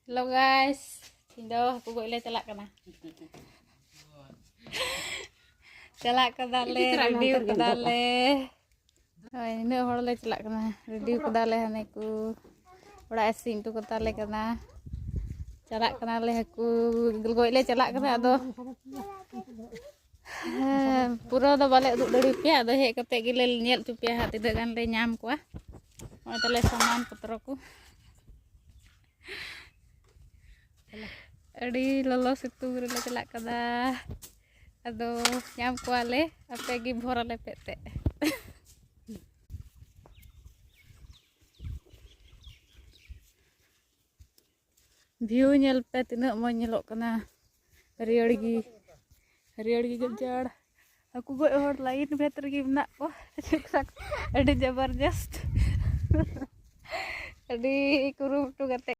Hello guys, Indo aku boleh celak kena. Celak kena le, review kena le. Oh ini orang le celak kena, review kena le haneku. Orang asin tu kena le kena. Celak kena le aku, boleh celak kena ado. Pura dah balik duduk dari pihak, dah hek kata gila nyel tu pihak tidak kan le nyam kuah. Orang terle saman putraku. Adi lolos itu gila celak kena. Aduh nyam kuah le, apa lagi bora le pete. View nyel pe tinak mau nyelok kena. Hariar gi gajar. Aku goi और lain better gi nak wah ada jabardast. Adi kurung tu kate